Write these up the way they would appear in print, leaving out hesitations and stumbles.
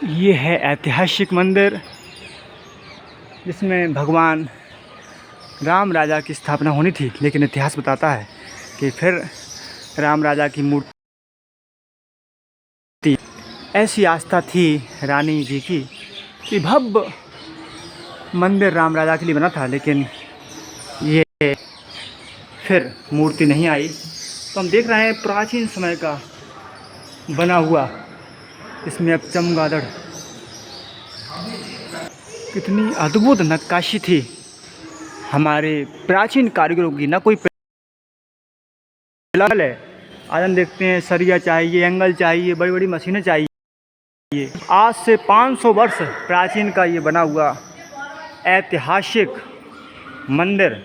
ये है ऐतिहासिक मंदिर जिसमें भगवान राम राजा की स्थापना होनी थी, लेकिन इतिहास बताता है कि फिर राम राजा की मूर्ति, ऐसी आस्था थी रानी जी की कि भव्य मंदिर राम राजा के लिए बना था, लेकिन ये फिर मूर्ति नहीं आई। तो हम देख रहे हैं प्राचीन समय का बना हुआ, इसमें अब चमगादड़, कितनी अद्भुत नक्काशी थी हमारे प्राचीन कारीगरों की। ना कोई है, आज हम देखते हैं सरिया चाहिए, एंगल चाहिए, बड़ी बड़ी मशीनें चाहिए। आज से 500 वर्ष प्राचीन का ये बना हुआ ऐतिहासिक मंदिर,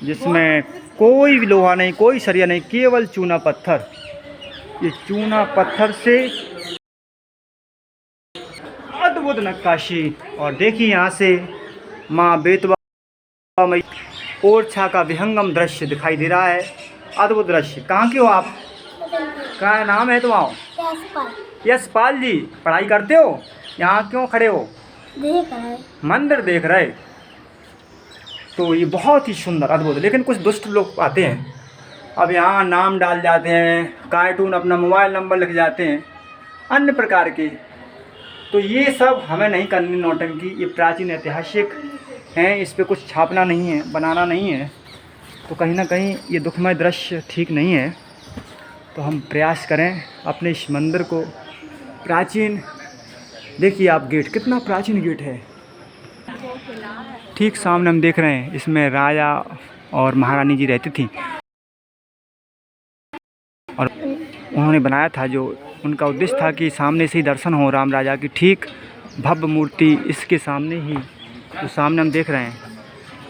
जिसमें कोई भी लोहा नहीं, कोई सरिया नहीं, केवल चूना पत्थर। ये चूना पत्थर से अद्भुत नक्काशी। और देखिए यहाँ से माँ बेतवा ओरछा का विहंगम दृश्य दिखाई दे रहा है, अद्भुत दृश्य। कहाँ के हो आप? क्या नाम है तुम्हारा? यशपाल जी। पढ़ाई करते हो? यहाँ क्यों खड़े हो? देख रहे, मंदिर देख रहे। तो ये बहुत ही सुंदर अद्भुत, लेकिन कुछ दुष्ट लोग आते हैं, अब यहाँ नाम डाल जाते हैं, कार्टून अपना मोबाइल नंबर लिख जाते हैं, अन्य प्रकार के। तो ये सब हमें नहीं करनी नौटंकी। ये प्राचीन ऐतिहासिक हैं, इस पे कुछ छापना नहीं है, बनाना नहीं है। तो कहीं ना कहीं ये दुखमय दृश्य ठीक नहीं है। तो हम प्रयास करें अपने इस मंदिर को प्राचीन, देखिए आप गेट, कितना प्राचीन गेट है। ठीक सामने हम देख रहे हैं, इसमें राजा और महारानी जी रहती थी और उन्होंने बनाया था, जो उनका उद्देश्य था कि सामने से ही दर्शन हो राम राजा की। ठीक भव्य मूर्ति इसके सामने ही, जो सामने हम देख रहे हैं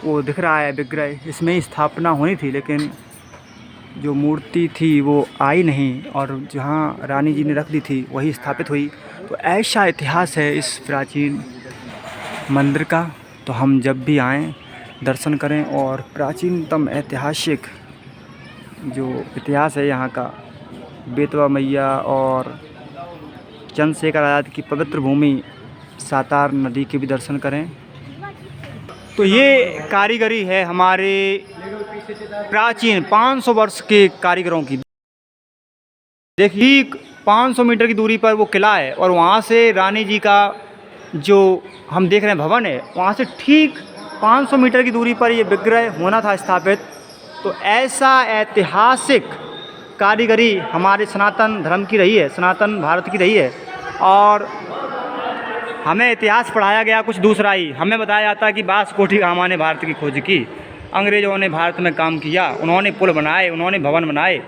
वो दिख रहा है विग्रह, इसमें ही स्थापना होनी थी, लेकिन जो मूर्ति थी वो आई नहीं, और जहाँ रानी जी ने रख दी थी वही स्थापित हुई। तो ऐसा इतिहास है इस प्राचीन मंदिर का। तो हम जब भी आएँ दर्शन करें, और प्राचीनतम ऐतिहासिक जो इतिहास है यहाँ का, बेतवा मैया और चंद्रशेखर आज़ाद की पवित्र भूमि सातार नदी के भी दर्शन करें। तो ये कारीगरी है हमारे प्राचीन 500 वर्ष के कारीगरों की। देखिए 500 मीटर की दूरी पर वो किला है, और वहाँ से रानी जी का जो हम देख रहे हैं भवन है, वहाँ से ठीक 500 मीटर की दूरी पर ये विग्रह होना था स्थापित। तो ऐसा ऐतिहासिक कारीगरी हमारे सनातन धर्म की रही है, सनातन भारत की रही है। और हमें इतिहास पढ़ाया गया कुछ दूसरा ही। हमें बताया जाता है कि बासकोठी गामा ने भारत की खोज की, अंग्रेज़ों ने भारत में काम किया, उन्होंने पुल बनाए, उन्होंने भवन बनाए,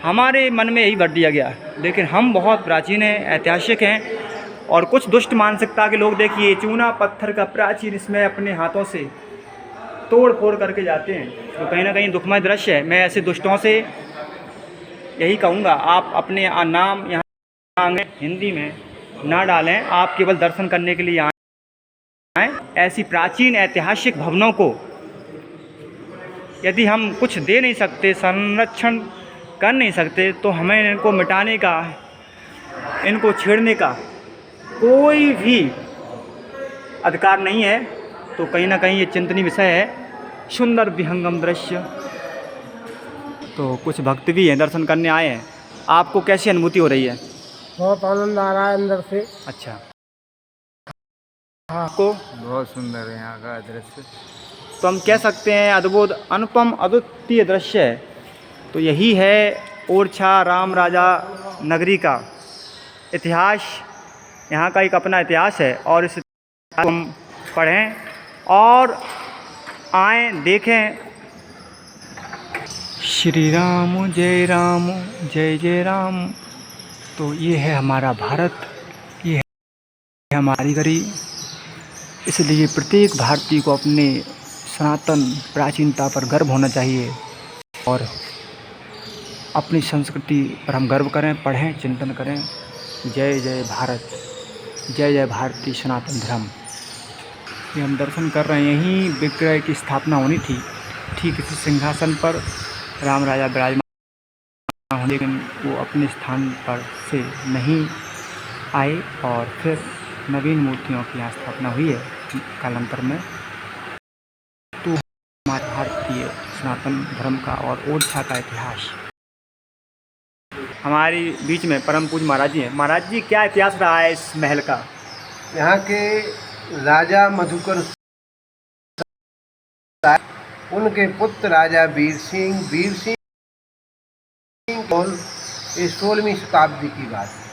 हमारे मन में यही भर दिया गया। लेकिन हम बहुत प्राचीन हैं, ऐतिहासिक हैं। और कुछ दुष्ट मानसिकता के लोग, देखिए चूना पत्थर का प्राचीन, इसमें अपने हाथों से तोड़ फोड़ करके जाते हैं। तो कहीं ना कहीं दुखमय दृश्य है। मैं ऐसे दुष्टों से यही कहूँगा, आप अपने नाम यहाँ हिंदी में ना डालें, आप केवल दर्शन करने के लिए आएँ। ऐसी प्राचीन ऐतिहासिक भवनों को यदि हम कुछ दे नहीं सकते, संरक्षण कर नहीं सकते, तो हमें इनको मिटाने का, इनको छेड़ने का कोई भी अधिकार नहीं है। तो कहीं ना कहीं ये चिंतनीय विषय है। सुंदर विहंगम दृश्य। तो कुछ भक्त भी हैं, दर्शन करने आए हैं। आपको कैसी अनुभूति हो रही है? बहुत आनंद आ रहा है अंदर से। अच्छा, आपको? बहुत सुंदर है यहाँ का दृश्य। तो हम कह सकते हैं अद्भुत, अनुपम, अद्वितीय दृश्य है। तो यही है ओरछा राम राजा नगरी का इतिहास। यहाँ का एक अपना इतिहास है, और इस इतिहास को हम पढ़ें और आएँ देखें। श्री राम जय जय राम। तो ये है हमारा भारत, ये है हमारी गरी। इसलिए प्रत्येक भारतीय को अपने सनातन प्राचीनता पर गर्व होना चाहिए, और अपनी संस्कृति पर हम गर्व करें, पढ़ें, चिंतन करें। जय जय भारत, जय जय भारतीय सनातन धर्म। ये हम दर्शन कर रहे हैं, यहीं विग्रह की स्थापना होनी थी, ठीक इसी सिंहासन पर राम राजा विराजमान, लेकिन वो अपने स्थान पर से नहीं आई और फिर नवीन मूर्तियों की यहाँ स्थापना हुई है कालांतर में। तो हमारे भारतीय सनातन धर्म का और ओरछा का इतिहास। हमारी बीच में परम पूज्य महाराज जी हैं। महाराज जी, क्या इतिहास रहा है इस महल का? यहाँ के राजा मधुकर, उनके पुत्र राजा वीर सिंह और 16वीं शताब्दी की बात है।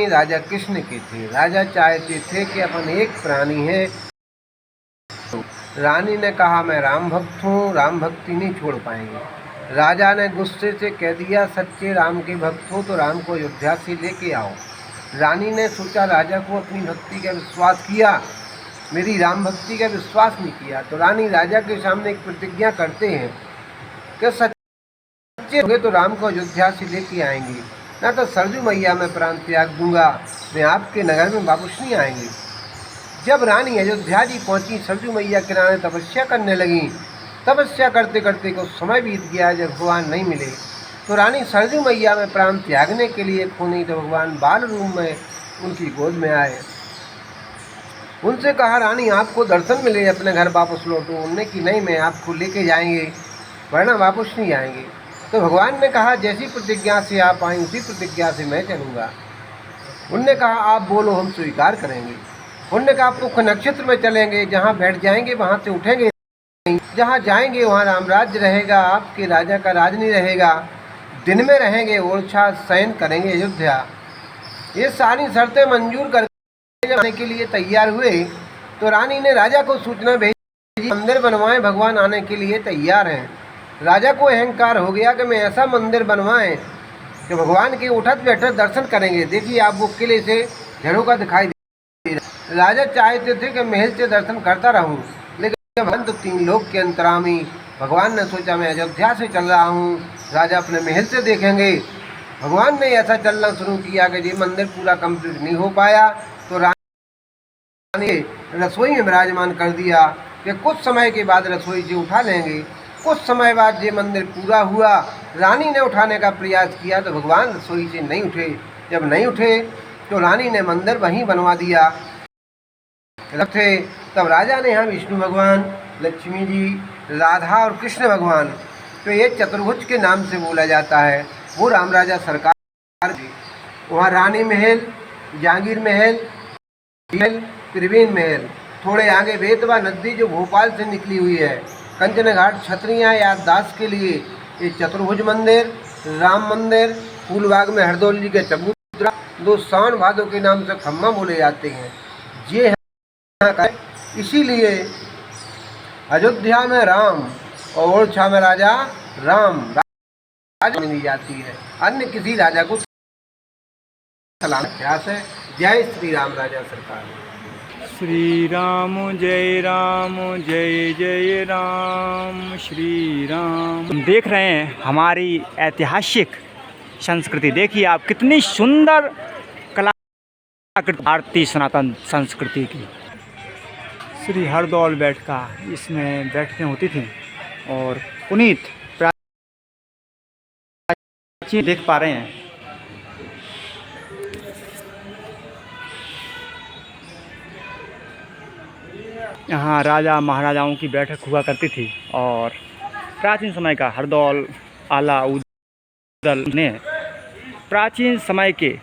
राजा कृष्ण के थे। राजा चाहते थे कि अपन एक प्राणी है। रानी ने कहा मैं राम भक्त हूँ, राम भक्ति नहीं छोड़ पाएंगे। राजा ने गुस्से से कह दिया सच्चे राम के भक्त हो तो राम को अयोध्या से लेके आओ। रानी ने सोचा राजा को अपनी भक्ति का विश्वास किया, मेरी राम भक्ति का विश्वास नहीं किया। तो रानी राजा के सामने एक प्रतिज्ञा करते हैं कि सच्चे होंगे तो राम को अयोध्या से लेके आएंगे, ना तो सरजू मैया मैं प्राण त्याग दूंगा, मैं आपके नगर में वापस नहीं आएंगे। जब रानी अयोध्या जी पहुंची, सरजू मैया किनारे तपस्या करने लगी। तपस्या करते करते कुछ समय बीत गया, जब भगवान नहीं मिले तो रानी सरजू मैया में प्राण त्यागने के लिए खोनी तो भगवान बाल रूप में उनकी गोद में आए। उनसे कहा रानी आपको दर्शन मिले, अपने घर वापस लौटो। उनने कि नहीं, मैं आपको लेके जाएंगे वरना वापस नहीं आएंगे। तो भगवान ने कहा जैसी प्रतिज्ञा से आप आए उसी प्रतिज्ञा से मैं चलूँगा। उनने कहा आप बोलो, हम स्वीकार करेंगे। उनने कहा आप मुख्य नक्षत्र में चलेंगे, जहाँ बैठ जाएंगे वहाँ से उठेंगे नहीं, जहाँ जाएंगे वहाँ राम राज्य रहेगा, आपके राजा का राज नहीं रहेगा। दिन में रहेंगे ओरछा, शयन करेंगे अयोध्या। ये सारी शर्तें मंजूर करके जाने के लिए तैयार हुए तो रानी ने राजा को सूचना भेजी मंदिर बनवाएं, भगवान आने के लिए तैयार हैं। राजा को अहंकार हो गया कि मैं ऐसा मंदिर बनवाएं कि भगवान के उठत बैठत दर्शन करेंगे। देखिए आप वो किले से झरोका दिखाई दे रहा। राजा चाहते थे कि महल से दर्शन करता रहूं, लेकिन भगवान तो 3 लोक के अंतरामी। भगवान ने सोचा मैं अयोध्या से चल रहा हूं, राजा अपने महल से देखेंगे। भगवान ने ऐसा चलना शुरू किया कि ये मंदिर पूरा कंप्लीट नहीं हो पाया तो रानी ने रसोई में विराजमान कर दिया कि कुछ समय के बाद रसोई से उठा लेंगे। कुछ समय बाद ये मंदिर पूरा हुआ, रानी ने उठाने का प्रयास किया तो भगवान रसोई से नहीं उठे। जब नहीं उठे तो रानी ने मंदिर वहीं बनवा दिया रखे। तब राजा ने यहाँ विष्णु भगवान, लक्ष्मी जी, राधा और कृष्ण भगवान, तो ये चतुर्भुज के नाम से बोला जाता है, वो राम राजा सरकार। वहाँ रानी महल, जहांगीर महल, त्रिवेणी महल, थोड़े आगे बेतवा नदी जो भोपाल से निकली हुई है, कंचन घाट छतरियाँ याददाश्त के लिए, ये चतुर्भुज मंदिर, राम मंदिर, फूलबाग में हरदौल जी के चबूतरा, 2 सावन भादों के नाम से खम्मा बोले जाते हैं। ये है इसीलिए अयोध्या में राम और ओरछा में राजा राम राजा मिली जाती है, अन्य किसी राजा को सलाम प्रयास है। जय श्री राम राजा सरकार। श्री राम जय राम, जय जय राम, श्री राम। हम देख रहे हैं हमारी ऐतिहासिक संस्कृति। देखिए आप कितनी सुंदर कलाकृति भारतीय सनातन संस्कृति की। श्री हरदौल बैठका इसमें बैठकें होती थी और पुनीत प्राचीन देख पा रहे हैं। यहाँ राजा महाराजाओं की बैठक हुआ करती थी और प्राचीन समय का हरदौल आला उदल ने प्राचीन समय के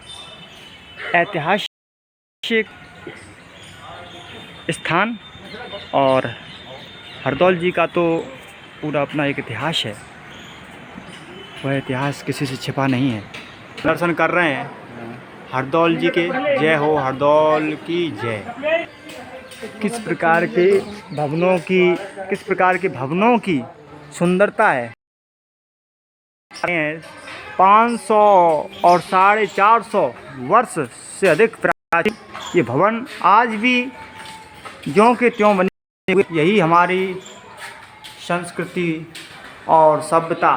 ऐतिहासिक स्थान और हरदौल जी का तो पूरा अपना एक इतिहास है, वह इतिहास किसी से छिपा नहीं है। दर्शन कर रहे हैं हरदौल जी के। जय हो हरदौल की जय। किस प्रकार के भवनों की सुंदरता है। 500 और 450 वर्ष से अधिक प्राचीन ये भवन आज भी ज्यों के त्यों बने हुए। यही हमारी संस्कृति और सभ्यता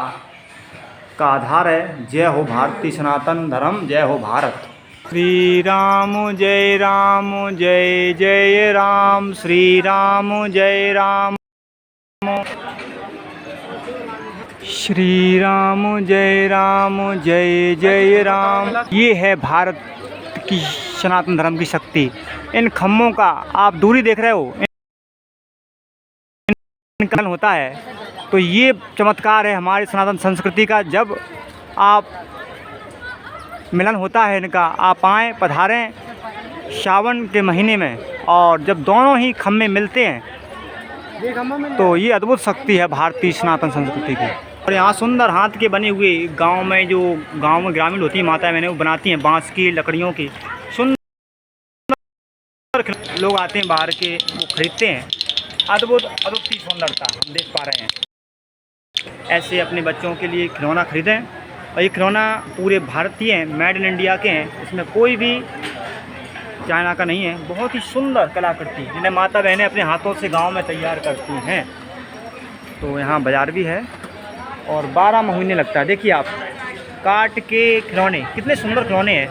का आधार है। जय हो भारतीय सनातन धर्म, जय हो भारत। श्री राम जय राम, जय जय राम, श्री राम जय राम, श्री राम जय जय राम। ये है भारत की सनातन धर्म की शक्ति। इन खम्भों का आप दूरी देख रहे हो, इनका होता है। तो ये चमत्कार है हमारी सनातन संस्कृति का। जब आप मिलन होता है इनका, आप आएँ, पधारें सावन के महीने में, और जब दोनों ही खम्भे मिलते हैं तो ये अद्भुत शक्ति है भारतीय सनातन संस्कृति की। और यहाँ सुंदर हाथ के बने हुए गांव में, जो गांव में ग्रामीण होती हैं माताएं मैंने वो बनाती हैं बांस की लकड़ियों की। सुंदर लोग आते हैं बाहर के, वो खरीदते हैं। अद्भुत अद्भुत सुंदरता हम देख पा रहे हैं। ऐसे अपने बच्चों के लिए खिलौना खरीदें, और ये खिलौना पूरे भारतीय हैं, मेड इन इंडिया के हैं। इसमें कोई भी चाइना का नहीं है। बहुत ही सुंदर कलाकृति जिन्हें माता बहनें अपने हाथों से गांव में तैयार करती हैं। तो यहाँ बाज़ार भी है और 12 महीने लगता है। देखिए आप, काट के खिलौने, कितने सुंदर खिलौने हैं,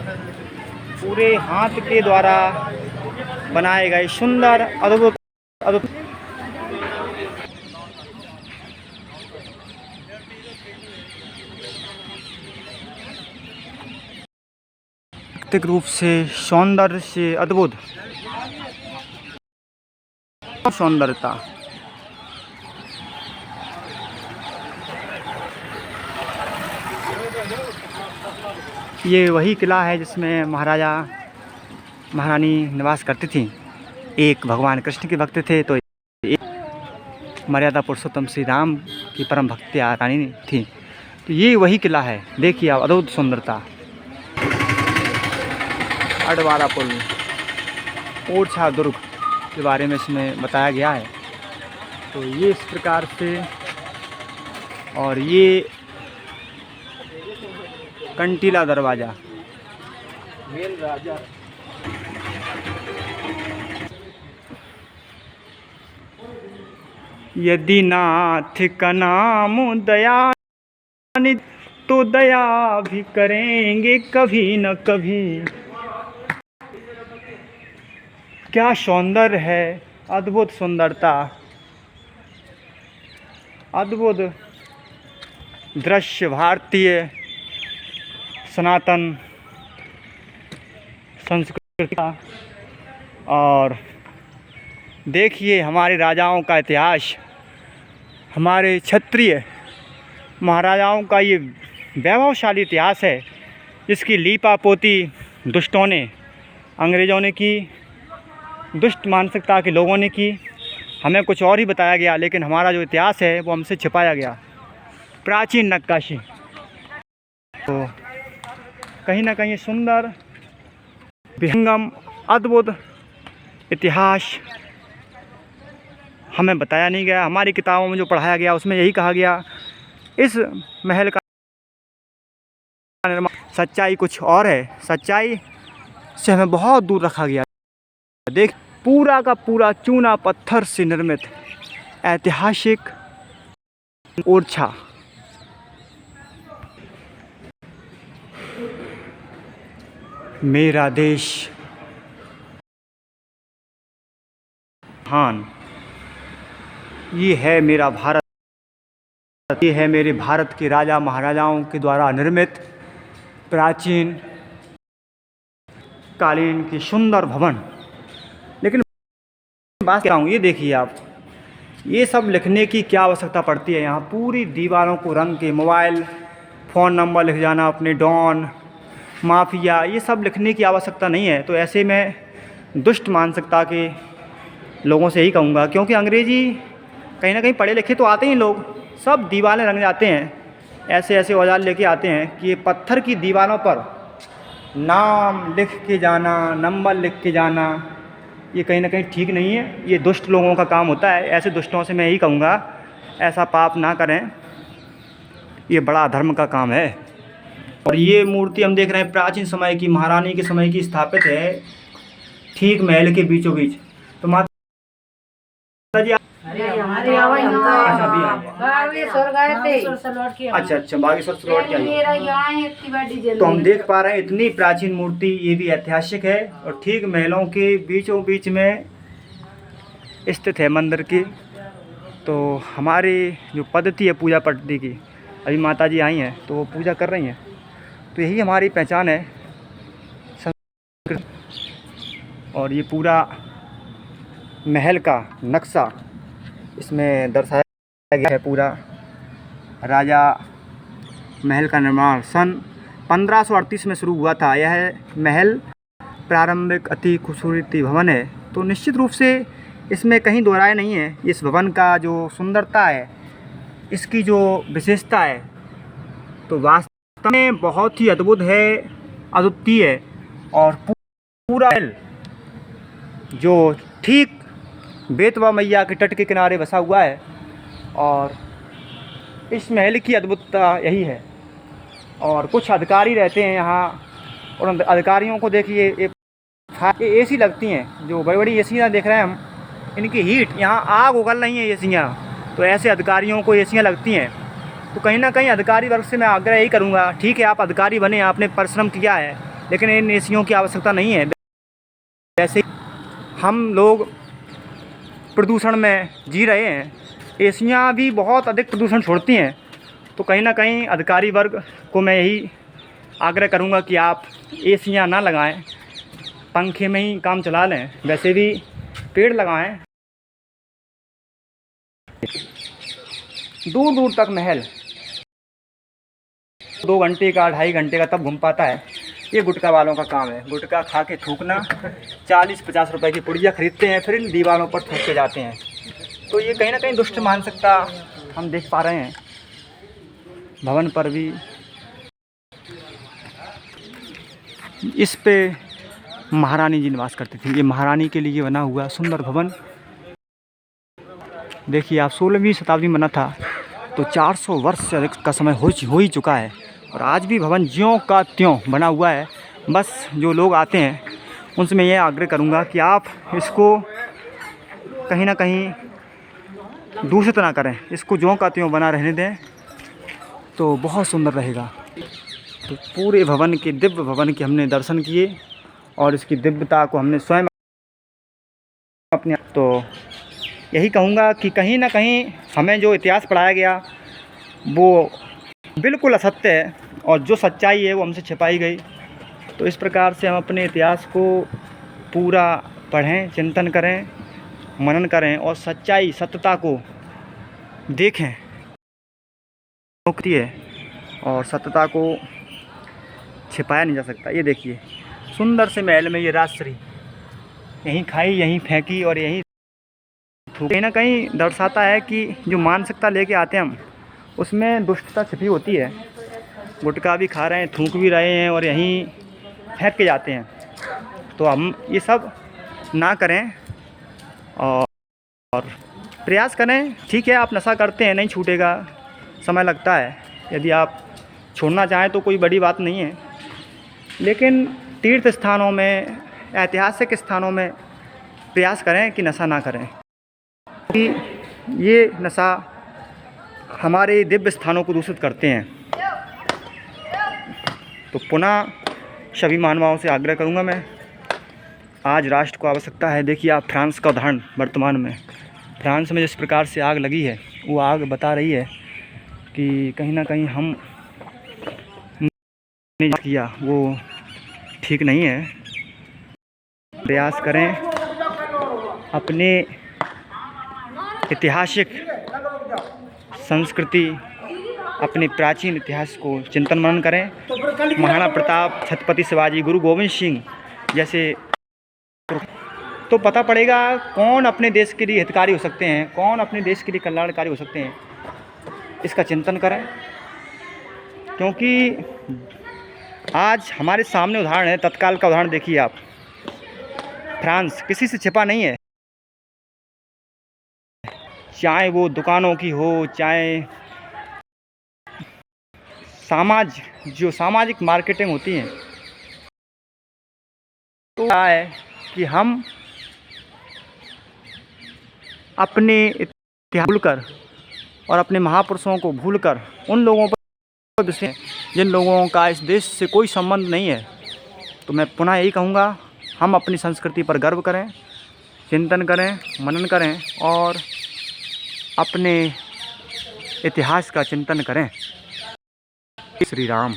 पूरे हाथ के द्वारा बनाए गए सुंदर अद्भुत अद्भुत। प्राकृतिक रूप से सौंदर्य से अद्भुत सौंदर्यता। ये वही किला है जिसमें महाराजा महारानी निवास करती थी। एक भगवान कृष्ण के भक्त थे, तो एक मर्यादा पुरुषोत्तम श्री राम की परम भक्ति रानी थी। तो ये वही किला है। देखिए आप, अद्भुत सुंदरता। अडवारा पुल, ओरछा दुर्ग के बारे में इसमें बताया गया है। तो ये इस प्रकार से, और ये कंटीला दरवाज़ा, मेन राजा। यदि नाथ का नाम दया तो दया भी करेंगे कभी न कभी। क्या सौंदर्य है, अद्भुत सुंदरता, अद्भुत दृश्य भारतीय सनातन संस्कृति का। और देखिए हमारे राजाओं का इतिहास, हमारे क्षत्रिय महाराजाओं का ये वैभवशाली इतिहास है, जिसकी लीपा पोती दुष्टों ने, अंग्रेज़ों ने की, दुष्ट मानसिकता के लोगों ने की। हमें कुछ और ही बताया गया, लेकिन हमारा जो इतिहास है वो हमसे छिपाया गया। प्राचीन नक्काशी, तो कहीं ना कहीं सुंदर विहंगम अद्भुत इतिहास हमें बताया नहीं गया। हमारी किताबों में जो पढ़ाया गया उसमें यही कहा गया, इस महल का निर्माण, सच्चाई कुछ और है। सच्चाई से हमें बहुत दूर रखा गया। देख, पूरा का पूरा चूना पत्थर से निर्मित ऐतिहासिक ओरछा। मेरा देश महान, ये है मेरा भारत, ये है मेरे भारत के राजा महाराजाओं के द्वारा निर्मित प्राचीन कालीन की सुंदर भवन। लेकिन बात क्या हूँ, ये देखिए आप, ये सब लिखने की क्या आवश्यकता पड़ती है। यहाँ पूरी दीवारों को रंग के, मोबाइल फ़ोन नंबर लिख जाना, अपने डॉन माफिया, ये सब लिखने की आवश्यकता नहीं है। तो ऐसे में दुष्ट मानसिकता के लोगों से यही कहूँगा, क्योंकि अंग्रेज़ी कहीं ना कहीं पढ़े लिखे तो आते ही लोग, सब दीवारें रंग जाते हैं, ऐसे ऐसे औजार लेके आते हैं कि ये पत्थर की दीवारों पर नाम लिख के जाना, नंबर लिख के जाना, ये कहीं ना कहीं ठीक नहीं है। ये दुष्ट लोगों का काम होता है। ऐसे दुष्टों से मैं यही कहूँगा, ऐसा पाप ना करें, ये बड़ा अधर्म का काम है। और ये मूर्ति हम देख रहे हैं प्राचीन समय की, महारानी के समय की स्थापित है, ठीक महल के बीचों बीच। तो माता जी अच्छा बागेश्वर से लौट के आई। तो हम देख पा रहे हैं इतनी प्राचीन मूर्ति, ये भी ऐतिहासिक है और ठीक महलों के बीचों बीच में स्थित है मंदिर की। तो हमारी जो पद्धति है पूजा पद्धति की, अभी माता जी आई हैं तो वो पूजा कर रही हैं। तो यही हमारी पहचान है संस्कृति। और ये पूरा महल का नक्शा इसमें दर्शाया गया है। पूरा राजा महल का निर्माण सन 1538 में शुरू हुआ था। यह महल प्रारंभिक अति खूबसूरती भवन है। तो निश्चित रूप से इसमें कहीं दो राय नहीं है। इस भवन का जो सुंदरता है, इसकी जो विशेषता है, तो वास्तव में बहुत ही अद्भुत है, अद्वितीय है। और पूरा महल जो ठीक बेतवा मैया के तट के किनारे बसा हुआ है। और इस महल की अद्भुतता यही है। और कुछ अधिकारी रहते हैं यहाँ, और उन अधिकारियों को देखिए, ये एसी लगती हैं, जो बड़ी बड़ी एसियाँ देख रहे हैं हम, इनकी हीट, यहाँ आग उगल रही हैं एसियाँ। तो ऐसे अधिकारियों को एसियाँ लगती हैं। तो कहीं ना कहीं अधिकारी वर्ग से मैं आग्रह यही करूँगा, ठीक है आप अधिकारी बने, आपने परिश्रम किया है, लेकिन इन एसियों की आवश्यकता नहीं है। वैसे हम लोग प्रदूषण में जी रहे हैं, एसियाँ भी बहुत अधिक प्रदूषण छोड़ती हैं। तो कहीं ना कहीं अधिकारी वर्ग को मैं यही आग्रह करूँगा कि आप एसियाँ ना लगाएं, पंखे में ही काम चला लें। वैसे भी पेड़ लगाएं। दूर दूर तक महल 2 घंटे का 2.5 घंटे का तब घूम पाता है। ये गुटखा वालों का काम है, गुटखा खा के थूकना। 40-50 रुपए की पुड़िया खरीदते हैं, फिर इन दीवारों पर थूक के जाते हैं। तो ये कहीं ना कहीं दुष्ट मानसिकता हम देख पा रहे हैं। भवन पर भी इस पे महारानी जी निवास करती थी। ये महारानी के लिए बना हुआ सुंदर भवन देखिए आप, 16वीं शताब्दी में बना था। तो 400 वर्ष से अधिक का समय हो ही चुका है। और आज भी भवन ज्यों का त्यों बना हुआ है। बस जो लोग आते हैं उनसे मैं ये आग्रह करूँगा कि आप इसको कहीं ना कहीं दूषित ना करें, इसको ज्यों का त्यों बना रहने दें, तो बहुत सुंदर रहेगा। तो पूरे भवन के, दिव्य भवन के हमने दर्शन किए और इसकी दिव्यता को हमने स्वयं अपने, तो यही कहूँगा कि कहीं ना कहीं हमें जो इतिहास पढ़ाया गया वो बिल्कुल असत्य है, और जो सच्चाई है वो हमसे छिपाई गई। तो इस प्रकार से हम अपने इतिहास को पूरा पढ़ें, चिंतन करें, मनन करें और सच्चाई, सत्यता को देखें। मुक्ति है और सत्यता को छिपाया नहीं जा सकता। ये देखिए सुंदर से महल में ये राजश्री यहीं खाई, यहीं फेंकी और यहीं कहीं ना कहीं दर्शाता है कि जो मानसिकता लेके आते हैं हम, उसमें दुष्टता छिपी होती है। गुटखा भी खा रहे हैं, थूक भी रहे हैं और यहीं फेंक के जाते हैं। तो हम ये सब ना करें और प्रयास करें। ठीक है आप नशा करते हैं, नहीं छूटेगा, समय लगता है। यदि आप छोड़ना चाहें तो कोई बड़ी बात नहीं है, लेकिन तीर्थ स्थानों में, ऐतिहासिक स्थानों में प्रयास करें कि नशा ना करें, क्योंकि ये नशा हमारे दिव्य स्थानों को दूषित करते हैं। तो पुनः सभी मानवाओं से आग्रह करूंगा मैं, आज राष्ट्र को आवश्यकता है। देखिए आप फ्रांस का उदाहरण, वर्तमान में फ्रांस में जिस प्रकार से आग लगी है, वो आग बता रही है कि कहीं ना कहीं हम ने किया वो ठीक नहीं है। प्रयास करें अपने ऐतिहासिक संस्कृति, अपने प्राचीन इतिहास को चिंतन मनन करें। महाराणा प्रताप, छत्रपति शिवाजी, गुरु गोविंद सिंह जैसे, तो पता पड़ेगा कौन अपने देश के लिए हितकारी हो सकते हैं, कौन अपने देश के लिए कल्याणकारी हो सकते हैं। इसका चिंतन करें, क्योंकि आज हमारे सामने उदाहरण है, तत्काल का उदाहरण देखिए आप। फ्रांस किसी से छिपा नहीं है, चाहे वो दुकानों की हो, चाहे जो सामाजिक मार्केटिंग होती है। तो क्या है कि हम अपने इतिहास भूलकर और अपने महापुरुषों को भूलकर उन लोगों पर जिन लोगों का इस देश से कोई संबंध नहीं है। तो मैं पुनः यही कहूँगा, हम अपनी संस्कृति पर गर्व करें, चिंतन करें, मनन करें और अपने इतिहास का चिंतन करें। श्री राम।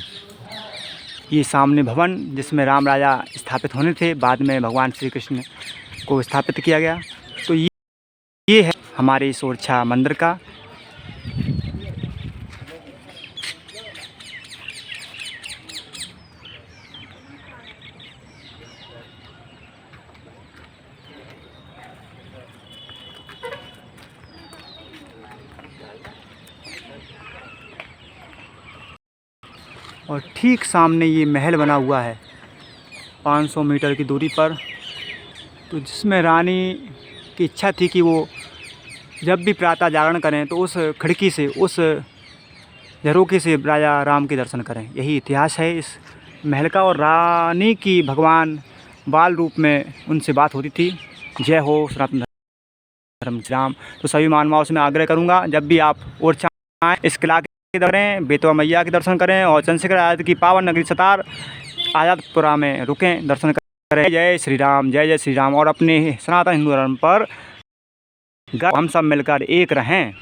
ये सामने भवन जिसमें राम राजा स्थापित होने थे, बाद में भगवान श्री कृष्ण को स्थापित किया गया। तो ये है हमारे इस ओरछा मंदिर का। और ठीक सामने ये महल बना हुआ है 500 मीटर की दूरी पर। तो जिसमें रानी की इच्छा थी कि वो जब भी प्रातः जागरण करें तो उस खिड़की से, उस झरोखे से राजा राम के दर्शन करें। यही इतिहास है इस महल का। और रानी की भगवान बाल रूप में उनसे बात होती थी। जय हो सनातन धर्म राम। तो सभी मानवाओं से मैं आग्रह करूँगा, जब भी आप ओरछा आएँ, इस किला के करें, बेतवा मैया के दर्शन करें और चंद्रशेखर आज़ाद की पावन नगरी सतार आज़ादपुरा में रुकें, दर्शन करें। जय श्री राम, जय जय श्री राम। और अपने सनातन हिंदू धर्म पर हम सब मिलकर एक रहें।